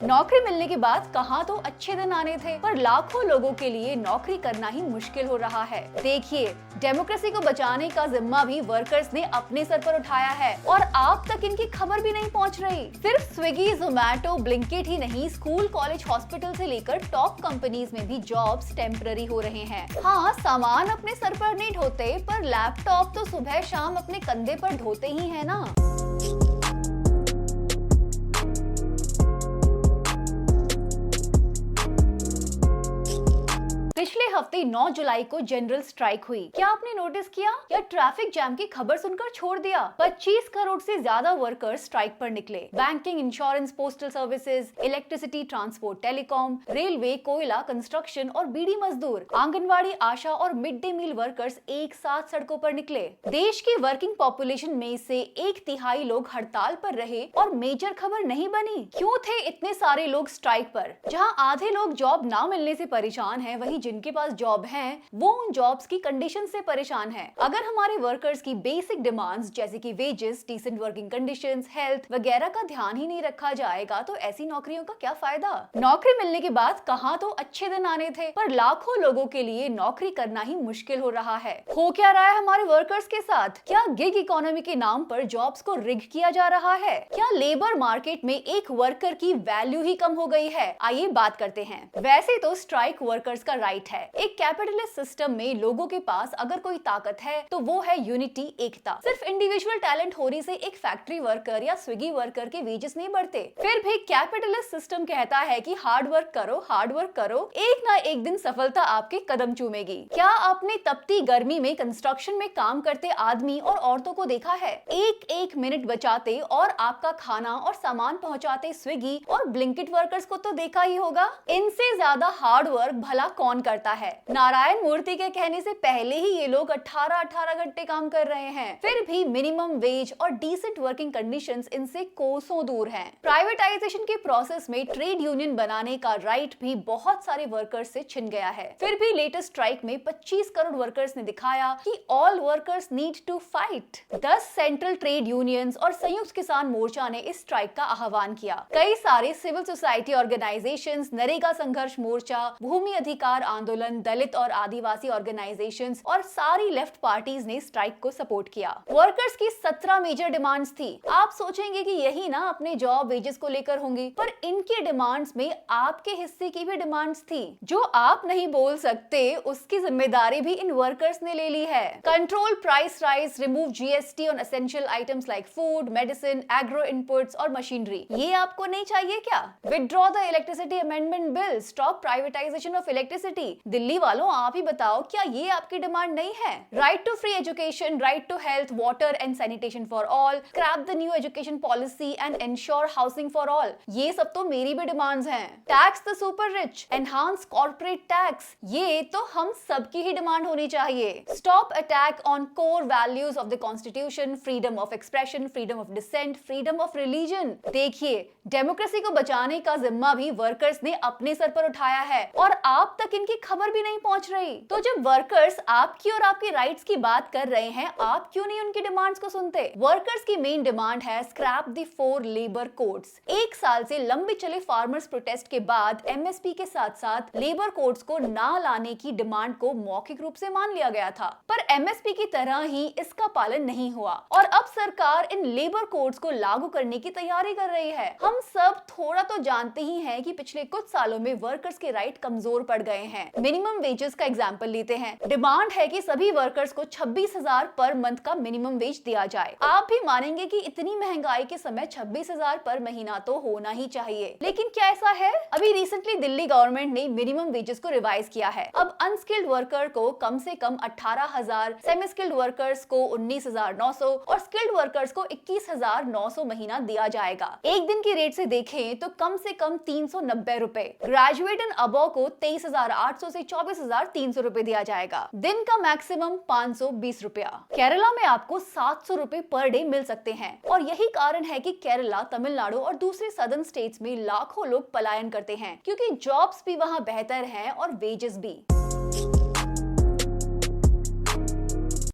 नौकरी मिलने के बाद कहाँ तो अच्छे दिन आने थे, पर लाखों लोगों के लिए नौकरी करना ही मुश्किल हो रहा है। देखिए, डेमोक्रेसी को बचाने का जिम्मा भी वर्कर्स ने अपने सर पर उठाया है और आप तक इनकी खबर भी नहीं पहुंच रही। सिर्फ स्विगी, जोमैटो, ब्लिंकिट ही नहीं, स्कूल, कॉलेज, हॉस्पिटल से लेकर टॉप कंपनीज में भी जॉब्स टेम्पररी हो रहे हैं। हाँ, सामान अपने सर पर नहीं ढोते, पर लैपटॉप तो सुबह शाम अपने कंधे पर ढोते ही है ना। पिछले हफ्ते 9 जुलाई को जनरल स्ट्राइक हुई। क्या आपने नोटिस किया या ट्रैफिक जैम की खबर सुनकर छोड़ दिया? 25 करोड़ से ज्यादा वर्कर्स स्ट्राइक पर निकले। Banking, insurance, postal services, electricity, transport, telecom, railway, कोयला, कंस्ट्रक्शन और बीड़ी मजदूर, आंगनवाड़ी, आशा और मिड डे मील वर्कर्स एक साथ सड़कों पर निकले। देश की वर्किंग पॉपुलेशन में से 1/3 लोग हड़ताल पर रहे और मेजर खबर नहीं बनी। क्यों थे इतने सारे लोग स्ट्राइक पर? जहाँ आधे लोग जॉब ना मिलने से परेशान है, वहीं जिनके पास जॉब हैं, वो उन जॉब्स की कंडीशन से परेशान हैं। अगर हमारे वर्कर्स की बेसिक डिमांड्स जैसे कि wages, decent working conditions, health वगैरह का ध्यान ही नहीं रखा जाएगा तो ऐसी नौकरियों का क्या फायदा? नौकरी मिलने के बाद कहाँ तो अच्छे दिन आने थे, पर लाखों लोगों के लिए नौकरी करना ही मुश्किल हो रहा है। हो क्या रहा है हमारे वर्कर्स के साथ? क्या गिग इकोनॉमी के नाम पर जॉब्स को रिग किया जा रहा है? क्या लेबर मार्केट में एक वर्कर की वैल्यू ही कम हो गई है? आइए बात करते हैं। वैसे तो स्ट्राइक वर्कर्स का राइट है। एक कैपिटलिस्ट सिस्टम में लोगों के पास अगर कोई ताकत है तो वो है यूनिटी, एकता। सिर्फ इंडिविजुअल टैलेंट होने से एक फैक्ट्री वर्कर या स्विगी वर्कर के वेजेस नहीं बढ़ते। फिर भी कैपिटलिस्ट सिस्टम कहता है कि हार्ड वर्क करो, एक ना एक दिन सफलता आपके कदम चूमेगी। क्या आपने तपती गर्मी में कंस्ट्रक्शन में काम करते आदमी और औरतों को देखा है? एक मिनट बचाते और आपका खाना और सामान पहुंचाते स्विगी और ब्लिंकिट वर्कर्स को तो देखा ही होगा। इनसे ज्यादा हार्ड वर्क भला कौन करता है? नारायण मूर्ति के कहने से पहले ही ये लोग 18 घंटे काम कर रहे हैं। फिर भी मिनिमम वेज और डिसेंट वर्किंग कंडीशंस इनसे कोसों दूर हैं। प्राइवेटाइजेशन के प्रोसेस में ट्रेड यूनियन बनाने का राइट भी बहुत सारे वर्कर्स से छिन गया है। फिर भी लेटेस्ट स्ट्राइक में 25 करोड़ वर्कर्स ने दिखाया कि all workers need to fight. 10 central trade unions और संयुक्त किसान मोर्चा ने इस स्ट्राइक का आह्वान किया। कई सारे सिविल सोसाइटी ऑर्गेनाइजेशंस, नरेगा संघर्ष मोर्चा, भूमि अधिकार आंदोलन, दलित और आदिवासी ऑर्गेनाइजेशंस और सारी लेफ्ट पार्टीज ने स्ट्राइक को सपोर्ट किया। वर्कर्स की 17 मेजर डिमांड्स थी। आप सोचेंगे कि यही ना अपने जॉब वेजेस को लेकर होंगी, पर इनकी डिमांड्स में आपके हिस्से की भी डिमांड्स थी। जो आप नहीं बोल सकते उसकी जिम्मेदारी भी इन वर्कर्स ने ले ली है। Control price rise, remove GST on essential items like food, medicine, agro inputs और मशीनरी। ये आपको नहीं चाहिए क्या? Withdraw the electricity amendment bill, stop privatisation of electricity. Delhi वालों, आप ही बताओ, क्या ये आपकी डिमांड नहीं है? Right to free education, right to health, water and sanitation for all, scrap the new education policy and ensure housing for all. ये सब तो मेरी भी डिमांड्स हैं। Tax the super rich, enhance corporate tax, ये तो हम सबकी ही डिमांड होनी चाहिए। Stop attack on core values of the constitution, freedom of expression, freedom of dissent, freedom of religion. देखिए, डेमोक्रेसी को बचाने का जिम्मा भी वर्कर्स ने अपने सर पर उठाया है और आप तक इनकी खबर भी नहीं पहुंच रही। तो जब वर्कर्स आपकी और आपके राइट्स की बात कर रहे हैं, आप क्यों नहीं उनकी डिमांड्स को सुनते? वर्कर्स की मेन डिमांड है स्क्रैप द 4 लेबर कोड्स। एक साल से लंबे चले फार्मर्स प्रोटेस्ट के बाद एमएसपी के साथ साथ लेबर कोड्स को ना लाने की डिमांड को मौखिक रूप से मान लिया गया था, पर एमएसपी की तरह ही इसका पालन नहीं हुआ और अब सरकार इन लेबर कोड्स को लागू करने की तैयारी कर रही है। हम सब थोड़ा तो जानते ही हैं कि पिछले कुछ सालों में वर्कर्स के राइट कमजोर पड़ गए हैं। मिनिमम वेजेस का एग्जांपल लेते हैं। डिमांड है कि सभी वर्कर्स को 26,000 पर मंथ का मिनिमम वेज दिया जाए। आप भी मानेंगे कि इतनी महंगाई के समय 26,000 पर महीना तो होना ही चाहिए, लेकिन क्या ऐसा है? अभी रिसेंटली दिल्ली गवर्नमेंट ने मिनिमम वेजेस को रिवाइज किया है। अब अनस्किल्ड वर्कर को कम से कम 18,000, सेमी स्किल्ड वर्कर्स को 19,900 और स्किल्ड वर्कर्स को 21,900 महीना दिया जाएगा। एक दिन की रेट से देखें तो कम से कम 390 रुपए। ग्रेजुएट एंड अबव को 23,800 से 24,300 रुपए दिया जाएगा। दिन का मैक्सिमम 520 रुपया। केरला में आपको 700 रुपए पर डे मिल सकते हैं और यही कारण है कि केरला, तमिलनाडु और दूसरे सदर्न स्टेट्स में लाखों लोग पलायन करते हैं, क्योंकि जॉब्स भी वहां बेहतर हैं और वेजेस भी।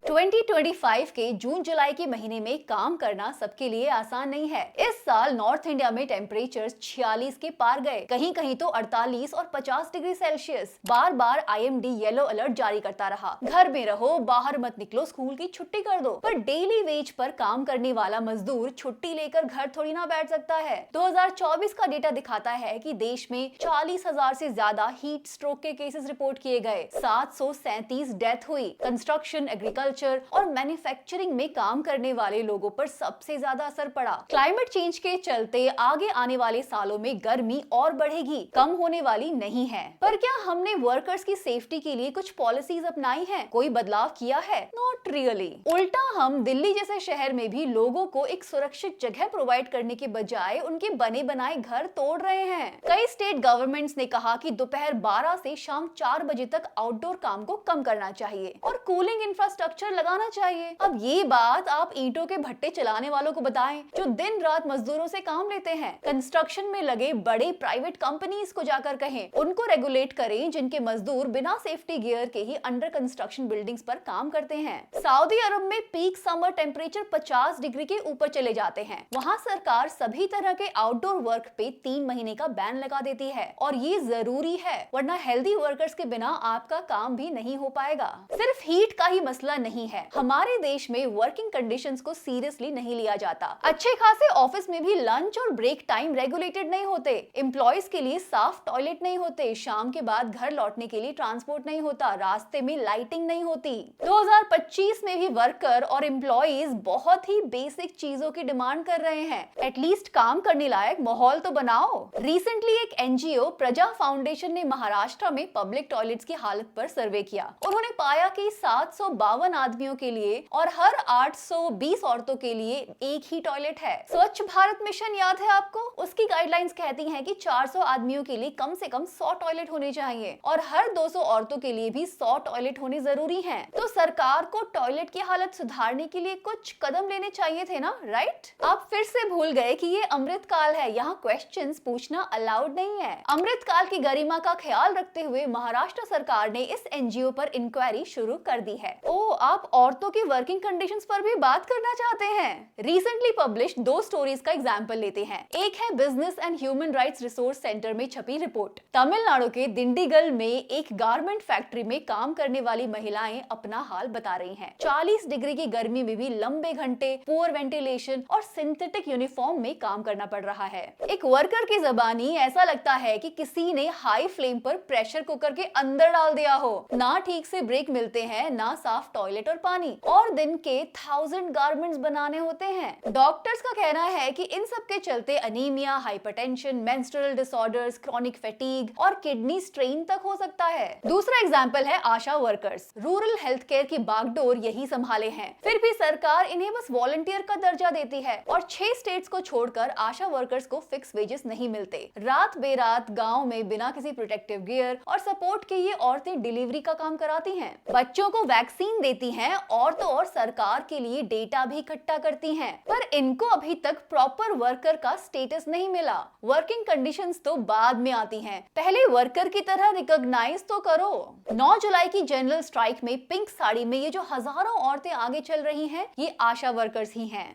2025 के जून जुलाई के महीने में काम करना सबके लिए आसान नहीं है। इस साल नॉर्थ इंडिया में टेम्परेचर 46 के पार गए, कहीं कहीं तो 48 और 50 डिग्री सेल्सियस। बार बार IMD येलो अलर्ट जारी करता रहा, घर में रहो, बाहर मत निकलो, स्कूल की छुट्टी कर दो। पर डेली वेज पर काम करने वाला मजदूर छुट्टी लेकर घर थोड़ी ना बैठ सकता है। 2024 का डेटा दिखाता है कि देश में 40,000 से ज्यादा हीट स्ट्रोक के केसेस रिपोर्ट किए गए, 737 डेथ हुई। कंस्ट्रक्शन, एग्रीकल्चर और मैन्युफैक्चरिंग में काम करने वाले लोगों पर सबसे ज्यादा असर पड़ा। क्लाइमेट चेंज के चलते आगे आने वाले सालों में गर्मी और बढ़ेगी, कम होने वाली नहीं है। पर क्या हमने वर्कर्स की सेफ्टी के लिए कुछ पॉलिसीज अपनाई हैं? कोई बदलाव किया है? Not really. उल्टा हम दिल्ली जैसे शहर में भी लोगों को एक सुरक्षित जगह प्रोवाइड करने के बजाय उनके बने बनाए घर तोड़ रहे हैं। कई स्टेट गवर्नमेंट्स ने कहा कि दोपहर 12 से शाम 4 बजे तक आउटडोर काम को कम करना चाहिए और कूलिंग इंफ्रास्ट्रक्चर लगाना चाहिए। अब ये बात आप ईंटों के भट्टे चलाने वालों को बताएं जो दिन रात मजदूरों से काम लेते हैं। कंस्ट्रक्शन में लगे बड़े प्राइवेट कंपनीज को जाकर कहें, उनको रेगुलेट करें जिनके मजदूर बिना सेफ्टी गियर के ही अंडर कंस्ट्रक्शन बिल्डिंग्स पर काम करते हैं। सऊदी अरब में पीक समर टेम्परेचर 50 डिग्री के ऊपर चले जाते हैं। वहाँ सरकार सभी तरह के आउटडोर वर्क पे 3 महीने का बैन लगा देती है और ये जरूरी है, वरना हेल्दी वर्कर्स के बिना आपका काम भी नहीं हो पाएगा। सिर्फ हीट का ही मसला नहीं है, हमारे देश में वर्किंग कंडीशंस को सीरियसली नहीं लिया जाता। अच्छे खासे ऑफिस में भी लंच और ब्रेक टाइम रेगुलेटेड नहीं होते, एम्प्लॉयज के लिए साफ टॉयलेट नहीं होते, शाम के बाद घर लौटने के लिए ट्रांसपोर्ट नहीं होता, रास्ते में लाइटिंग नहीं होती। 2025 में भी वर्कर और एम्प्लॉयज बहुत ही बेसिक चीजों की डिमांड कर रहे हैं। एटलीस्ट काम करने लायक माहौल तो बनाओ। रिसेंटली एक NGO प्रजा फाउंडेशन ने महाराष्ट्र में पब्लिक टॉयलेट्स की हालत पर सर्वे किया। उन्होंने पाया कि 752 आदमियों के लिए और हर 820 औरतों के लिए एक ही टॉयलेट है। स्वच्छ भारत मिशन याद है आपको? उसकी गाइडलाइंस कहती हैं कि 400 आदमियों के लिए कम से कम 100 टॉयलेट होने चाहिए और हर 200 औरतों के लिए भी 100 टॉयलेट होने जरूरी हैं। तो सरकार को टॉयलेट की हालत सुधारने के लिए कुछ कदम लेने चाहिए थे ना, राइट? आप फिर से भूल गए कि ये अमृत काल है, यहाँ क्वेश्चंस पूछना अलाउड नहीं है। अमृत काल की गरिमा का ख्याल रखते हुए महाराष्ट्र सरकार ने इस NGO पर इंक्वायरी शुरू कर दी है। ओह, आप औरतों की वर्किंग कंडीशंस पर भी बात करना चाहते हैं? रिसेंटली पब्लिश्ड 2 स्टोरीज का एग्जांपल लेते हैं। एक है business and human rights resource centre में छपी रिपोर्ट। तमिलनाडु के दिंडीगल में एक गारमेंट फैक्ट्री में काम करने वाली महिलाएं अपना हाल बता रही हैं। 40 डिग्री की गर्मी में भी लंबे घंटे, पुअर वेंटिलेशन और सिंथेटिक यूनिफॉर्म में काम करना पड़ रहा है। एक वर्कर की ज़बानी ऐसा लगता है कि किसी ने हाई फ्लेम पर प्रेशर कुकर के अंदर डाल दिया हो। ना ठीक से ब्रेक मिलते हैं, ना साफ टॉयलेट और पानी, और दिन के 1000 गारमेंट्स बनाने होते हैं। डॉक्टर्स का कहना है कि इन सब के चलते anaemia, hypertension, menstrual disorders, chronic fatigue और किडनी स्ट्रेन तक हो सकता है। दूसरा एग्जांपल है आशा वर्कर्स। रूरल हेल्थ केयर की बागडोर यही संभाले हैं, फिर भी सरकार इन्हें बस वॉलंटियर का दर्जा देती है और 6 स्टेट्स को छोड़कर आशा वर्कर्स को फिक्स वेजेस नहीं मिलते। रात बेरात गांव में बिना किसी प्रोटेक्टिव गियर और सपोर्ट के ये औरतें डिलीवरी का काम कराती हैं, बच्चों को वैक्सीन देती हैं और तो और सरकार के लिए डेटा भी इकट्ठा करती हैं। पर इनको अभी तक प्रॉपर वर्कर का स्टेटस नहीं मिला। वर्किंग कंडीशंस तो बाद में आती हैं, पहले वर्कर की तरह रिकॉग्नाइज तो करो। 9 जुलाई की जनरल स्ट्राइक में पिंक साड़ी में ये जो हजारों औरतें आगे चल रही हैं, ये आशा वर्कर्स ही हैं।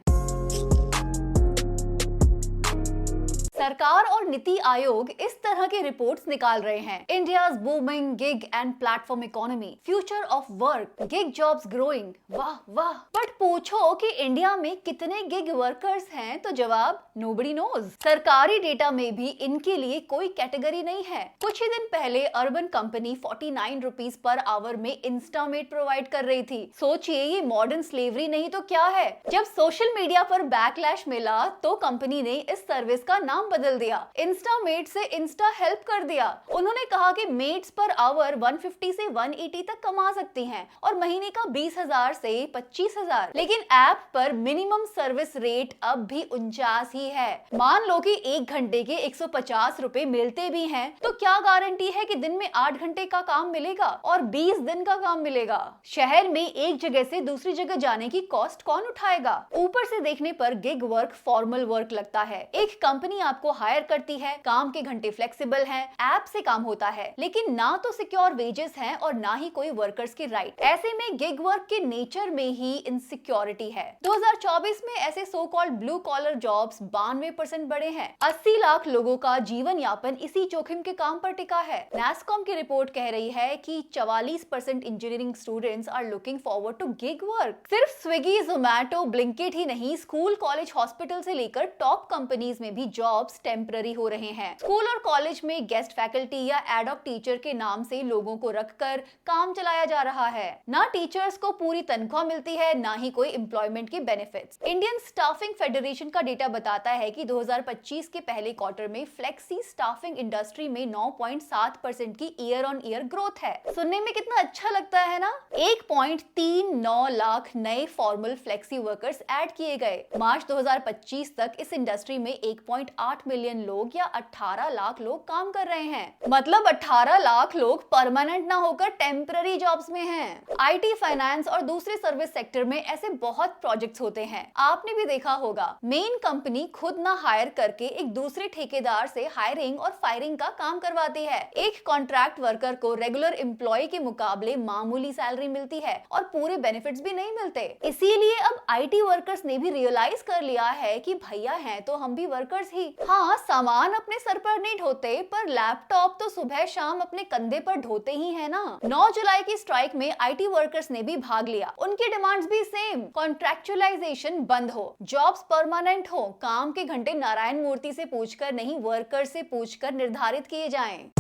सरकार और नीति आयोग इस तरह के रिपोर्ट्स निकाल रहे हैं। India's booming gig and platform economy, future of work, gig jobs growing. वाह वाह। बट पूछो कि इंडिया में कितने गिग वर्कर्स हैं, तो जवाब नोबडी नोज। सरकारी डेटा में भी इनके लिए कोई कैटेगरी नहीं है। कुछ ही दिन पहले urban company 49 rupees per hour में इंस्टामेट प्रोवाइड कर रही थी। सोचिए, ये मॉडर्न स्लेवरी नहीं तो क्या है। जब सोशल मीडिया पर बैकलैश मिला तो कंपनी ने इस सर्विस का नाम बदल दिया, इंस्टामेट से इंस्टा हेल्प कर दिया। उन्होंने कहा कि मेट्स पर आवर 150 से 180 तक कमा सकती हैं और महीने का 20,000 से 25,000। लेकिन ऐप पर मिनिमम सर्विस रेट अब भी 49 ही है। मान लो कि 1 घंटे के 150 रुपए मिलते भी हैं, तो क्या गारंटी है कि दिन में 8 घंटे का काम मिलेगा और 20 दिन का काम मिलेगा? शहर में एक जगह से दूसरी जगह जाने की कॉस्ट कौन उठाएगा? ऊपर से देखने पर गिग वर्क फॉर्मल वर्क लगता है। एक कंपनी आपके आपको हायर करती है, काम के घंटे फ्लेक्सिबल हैं, ऐप से काम होता है, लेकिन ना तो सिक्योर वेजेस हैं और ना ही कोई वर्कर्स के राइट। ऐसे में गिग वर्क के नेचर में ही इनसिक्योरिटी है। 2024 में ऐसे so called blue collar jobs 92% बढ़े हैं। 80 लाख लोगों का जीवन यापन इसी जोखिम के काम पर टिका है। NASSCOM की रिपोर्ट कह रही है कि 44% engineering students are looking forward to gig work. सिर्फ स्विगी, जोमैटो, ब्लिंकिट ही नहीं, स्कूल, कॉलेज, हॉस्पिटल से लेकर टॉप कंपनीज में भी जॉब्स टेम्पररी हो रहे हैं। स्कूल और कॉलेज में गेस्ट फैकल्टी या एडॉक टीचर के नाम से लोगों को रखकर काम चलाया जा रहा है। ना टीचर्स को पूरी तनख्वाह मिलती है, ना ही कोई एम्प्लॉयमेंट के बेनिफिट्स। इंडियन स्टाफिंग फेडरेशन का डेटा बताता है कि 2025 के पहले क्वार्टर में फ्लेक्सी स्टाफिंग इंडस्ट्री में 9.7% की ईयर ऑन ईयर ग्रोथ है। सुनने में कितना अच्छा लगता है ना। 1.39 लाख नए फॉर्मल फ्लेक्सी वर्कर्स ऐड किए गए। मार्च 2025 तक इस इंडस्ट्री में 1.8 मिलियन लोग या 18 लाख लोग काम कर रहे हैं। मतलब 18 लाख लोग परमानेंट ना होकर टेम्पररी जॉब्स में हैं। आईटी, फाइनेंस और दूसरे सर्विस सेक्टर में ऐसे बहुत प्रोजेक्ट्स होते हैं। आपने भी देखा होगा, मेन कंपनी खुद ना हायर करके एक दूसरे ठेकेदार से हायरिंग और फायरिंग का काम करवाती है। एक कॉन्ट्रैक्ट वर्कर को रेगुलर एम्प्लॉय के मुकाबले मामूली सैलरी मिलती है और पूरे बेनिफिट्स भी नहीं मिलते। इसीलिए अब आईटी वर्कर्स ने भी रियलाइज कर लिया है कि भैया हैं तो हम भी वर्कर्स ही। हाँ, सामान अपने सर पर नहीं ढोते, पर लैपटॉप तो सुबह शाम अपने कंधे पर ढोते ही है ना। 9 जुलाई की स्ट्राइक में आईटी वर्कर्स ने भी भाग लिया। उनकी डिमांड्स भी सेम, कॉन्ट्रैक्चुअलाइजेशन बंद हो, जॉब्स परमानेंट हो, काम के घंटे नारायण मूर्ति से पूछकर नहीं, वर्कर से पूछकर निर्धारित किए जाएं।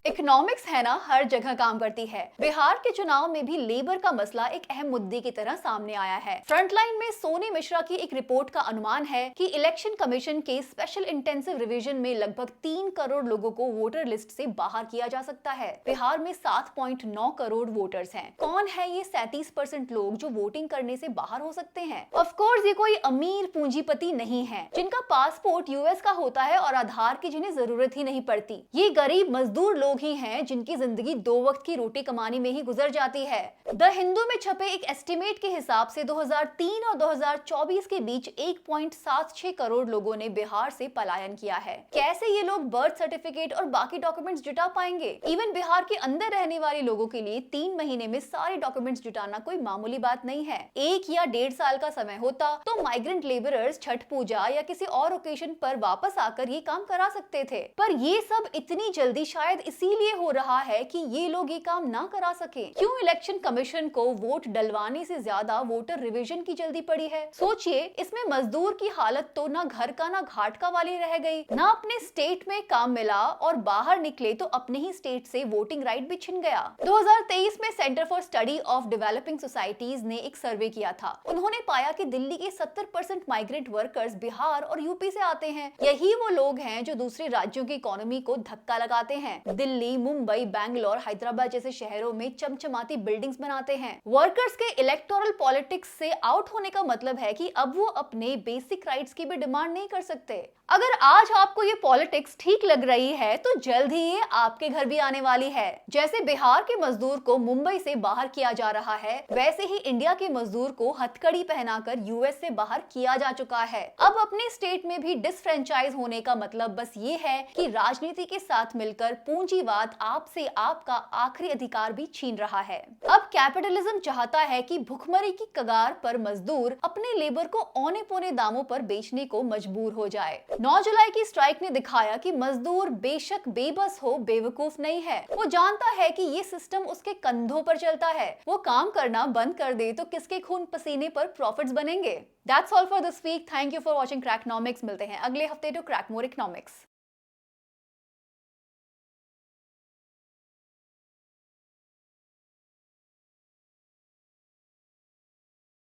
इकोनॉमिक्स है ना, हर जगह काम करती है। बिहार के चुनाव में भी लेबर का मसला एक अहम मुद्दे की तरह सामने आया है। फ्रंटलाइन में सोनी मिश्रा की एक रिपोर्ट का अनुमान है कि इलेक्शन कमीशन के स्पेशल इंटेंसिव रिवीजन में लगभग 3 करोड़ लोगों को वोटर लिस्ट से बाहर किया जा सकता है। बिहार में 7.9 करोड़ वोटर्स हैं। कौन है ये 37% लोग जो वोटिंग करने से बाहर हो सकते हैं? ऑफ कोर्स ये कोई अमीर पूंजीपति नहीं है जिनका पासपोर्ट यूएस का होता है और आधार की जिन्हें जरूरत ही नहीं पड़ती। ये गरीब मजदूर लोग ही हैं जिनकी जिंदगी 2 वक्त की रोटी कमाने में ही गुजर जाती है। द हिंदू में छपे एक एस्टिमेट के हिसाब से 2003 और 2024 के बीच 1.76 करोड़ लोगों ने बिहार से पलायन किया है। कैसे ये लोग बर्थ सर्टिफिकेट और बाकी डॉक्यूमेंट्स जुटा पाएंगे? इवन बिहार के अंदर रहने वाले लोगों के लिए 3 महीने में सारे डॉक्यूमेंट्स जुटाना कोई मामूली बात नहीं है। 1 या 1.5 साल का समय होता तो माइग्रेंट लेबरर्स छठ पूजा या किसी और ओकेजन पर वापस आकर ये काम करा सकते थे, पर ये सब इतनी जल्दी शायद इसीलिए हो रहा है कि ये लोग ये काम ना करा सके। क्यों इलेक्शन कमीशन को वोट डलवाने से ज्यादा वोटर रिवीजन की जल्दी पड़ी है? सोचिए, इसमें मजदूर की हालत तो ना घर का ना घाट का वाली रह गई। ना अपने स्टेट में काम मिला और बाहर निकले तो अपने ही स्टेट से वोटिंग राइट भी छिन गया। 2023 में centre for study of developing societies ने एक सर्वे किया था। उन्होंने पाया कि दिल्ली के 70% माइग्रेंट वर्कर्स बिहार और यूपी से आते हैं। यही वो लोग हैं जो दूसरे राज्यों की इकोनॉमी को धक्का लगाते हैं। दिल्ली, मुंबई, बैंगलोर, हैदराबाद जैसे शहरों में चमचमाती बिल्डिंग्स बनाते हैं। वर्कर्स के इलेक्टोरल पॉलिटिक्स से आउट होने का मतलब है कि अब वो अपने बेसिक राइट्स की भी डिमांड नहीं कर सकते। अगर आज आपको ये पॉलिटिक्स ठीक लग रही है तो जल्द ही ये आपके घर भी आने वाली है। जैसे बिहार के मजदूर को मुंबई से बाहर किया जा रहा है, वैसे ही इंडिया के मजदूर को हथकड़ी पहनाकर यूएस से बाहर किया जा चुका है। अब अपने स्टेट में भी डिसफ्रेंचाइज होने का मतलब बस ये है कि राजनीति के साथ मिलकर पूंजीवाद आपसे आपका आखिरी अधिकार भी छीन रहा है। अब कैपिटलिज्म चाहता है कि भुखमरी की कगार पर मजदूर अपने लेबर को औने पौने दामों पर बेचने को मजबूर हो जाए। 9 जुलाई की स्ट्राइक ने दिखाया कि मजदूर बेशक बेबस हो, बेवकूफ नहीं है। वो जानता है कि ये सिस्टम उसके कंधों पर चलता है। वो काम करना बंद कर दे तो किसके खून पसीने पर प्रॉफिट्स बनेंगे। That's all for this week. Thank you for watching Cracknomics. मिलते हैं अगले हफ्ते to crack more economics.